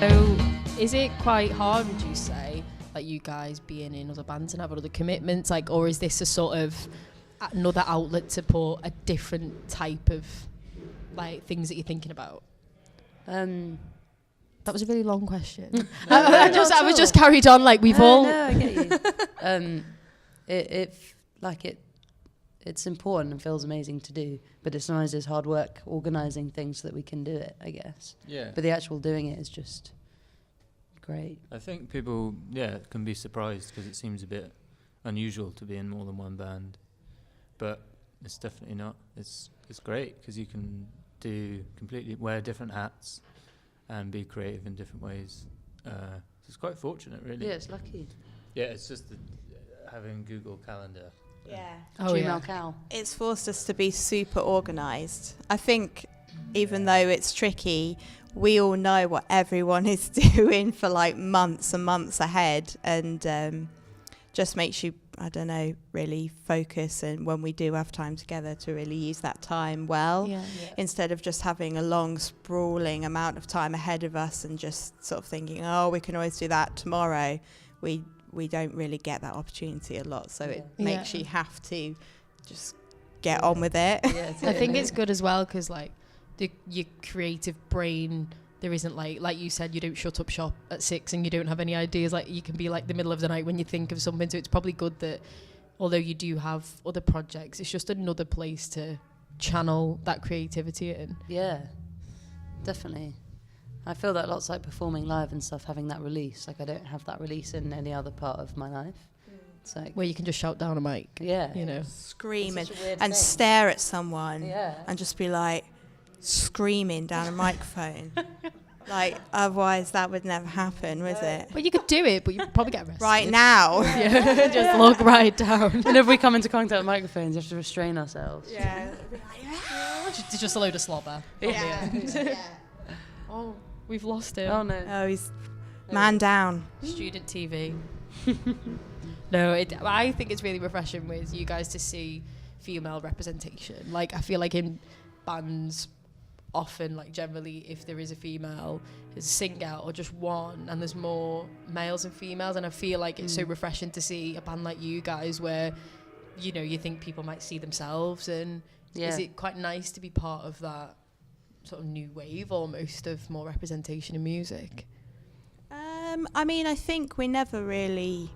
So is it quite hard, would you say, like you guys being in other bands and having other commitments, like, or is this a sort of another outlet to put a different type of like things that you're thinking about? That was a really long question. I was just carried on like we've all. No, I get you. It's important and feels amazing to do, but it's sometimes it's hard work organising things so that we can do it, I guess. Yeah. But the actual doing it is just great. I think people, can be surprised because it seems a bit unusual to be in more than one band, but it's definitely not. It's great because you can wear different hats and be creative in different ways. It's quite fortunate, really. Yeah, it's lucky. Yeah, it's just having Google Calendar. Yeah. Gmail Cal. It's forced us to be super organised. I think even though it's tricky, we all know what everyone is doing for like months and months ahead, and just makes you, I don't know, really focus, and when we do have time together to really use that time well, instead of just having a long sprawling amount of time ahead of us and just sort of thinking, oh, we can always do that tomorrow. We don't really get that opportunity a lot, so it makes you have to just get on with it. Yeah, I think it's good as well because like your creative brain, there isn't like you said, you don't shut up shop at 6 and you don't have any ideas. Like you can be like the middle of the night when you think of something. So it's probably good that although you do have other projects, it's just another place to channel that creativity in. Yeah, definitely. I feel that lots like performing live and stuff, having that release. Like I don't have that release in any other part of my life. It's like where you can just shout down a mic. Yeah. You know. Scream and stare at someone and just be like screaming down a microphone. Like otherwise that would never happen, would it? Well, you could do it, but you'd probably get arrested. Right now. Just look right down. And if we come into contact with microphones, you have to restrain ourselves. Yeah. just a load of slobber. Yeah. Oh, we've lost him. Oh no. Oh, he's man down. Student TV. No, I think it's really refreshing with you guys to see female representation. Like, I feel like in bands, often, like generally, if there is a female, there's a singer or just one, and there's more males and females. And I feel like it's so refreshing to see a band like you guys where, you know, you think people might see themselves. And is it quite nice to be part of that sort of new wave almost of more representation in music? I mean, I think we never really...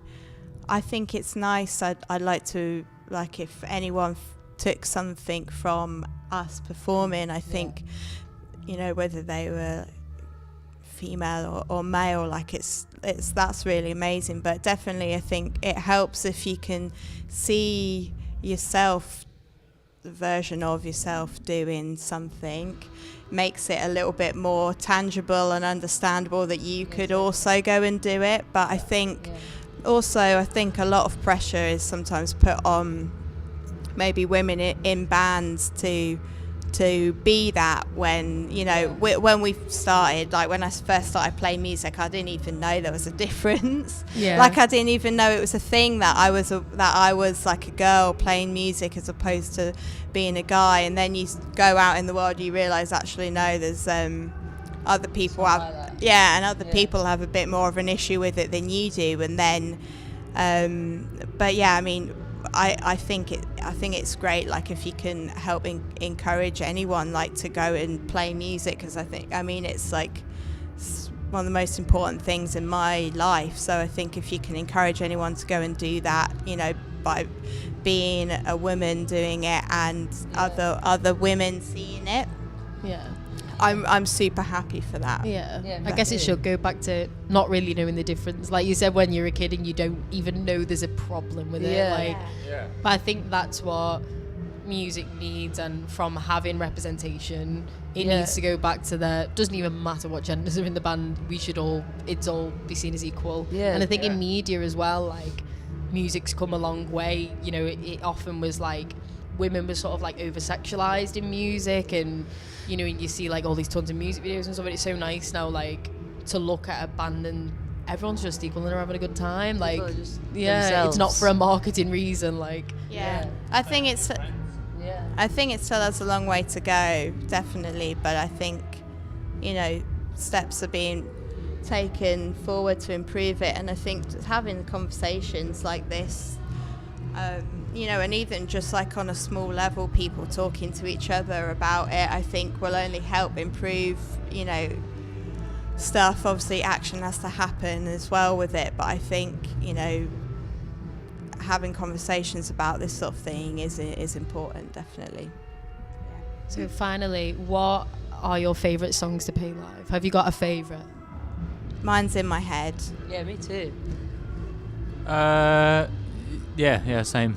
I think it's nice. I'd like to, like, if anyone took something from us performing, I think, you know, whether they were female or male, like that's really amazing. But definitely, I think it helps if you can see yourself, the version of yourself doing something, makes it a little bit more tangible and understandable that you could also go and do it. But I think also, I think a lot of pressure is sometimes put on maybe women in bands to be that when, you know, when we started, like when I first started playing music, I didn't even know there was a difference. Like I didn't even know it was a thing that I was like a girl playing music as opposed to being a guy. And then you go out in the world, you realise actually no, there's other people have people have a bit more of an issue with it than you do. And then but yeah, I mean, I think it's great, like if you can help encourage anyone like to go and play music, because I mean it's like it's one of the most important things in my life. So I think if you can encourage anyone to go and do that, you know, by being a woman doing it and other women seeing it, I'm super happy for that. I guess it should go back to not really knowing the difference. Like you said, when you're a kid and you don't even know there's a problem with it. But I think that's what music needs, and from having representation, it needs to go back to doesn't even matter what genders are in the band, it's all be seen as equal. And I think in media as well, like music's come a long way. You know, it often was like women were sort of like over-sexualized in music, and you know, you see like all these tons of music videos and stuff, but it's so nice now like to look at a band and everyone's just equal and they're having a good time. Like it's not for a marketing reason. Like I think it still has a long way to go, definitely, but I think, you know, steps are being taken forward to improve it. And I think just having conversations like this, you know, and even just like on a small level, people talking to each other about it, I think will only help improve, you know, stuff. Obviously action has to happen as well with it, but I think, you know, having conversations about this sort of thing is important, definitely. So finally, what are your favourite songs to play live? Have you got a favourite? Mine's In My Head. Yeah, me too. Yeah, same.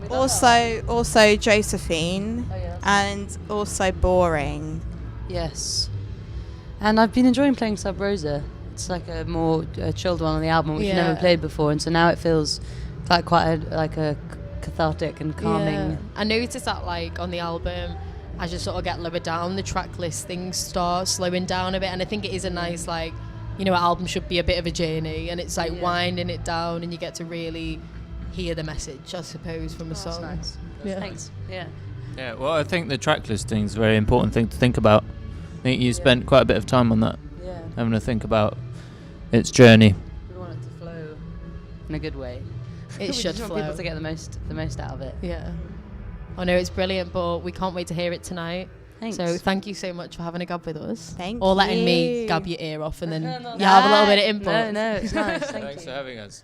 Also Josephine. Oh, yeah. And also Boring. Yes. And I've been enjoying playing Sub Rosa. It's like a more chilled one on the album, which I've never played before, and so now it feels like quite a cathartic and calming. Yeah. I noticed that like on the album, as you sort of get lower down the track list, things start slowing down a bit, and I think it is a nice, like, you know, an album should be a bit of a journey, and it's like winding it down, and you get to really hear the message, I suppose, from a song. That's nice. Thanks. Yeah. Yeah, well, I think the track listing is a very important thing to think about. I think you spent quite a bit of time on that, having to think about its journey. We want it to flow in a good way. It should just flow. want people to get the most out of it. Yeah. I know it's brilliant, but we can't wait to hear it tonight. Thanks. So thank you so much for having a gab with us. Thank or letting you. me gab your ear off, and then No, you have a little bit of input. No, it's nice. Thanks for having us.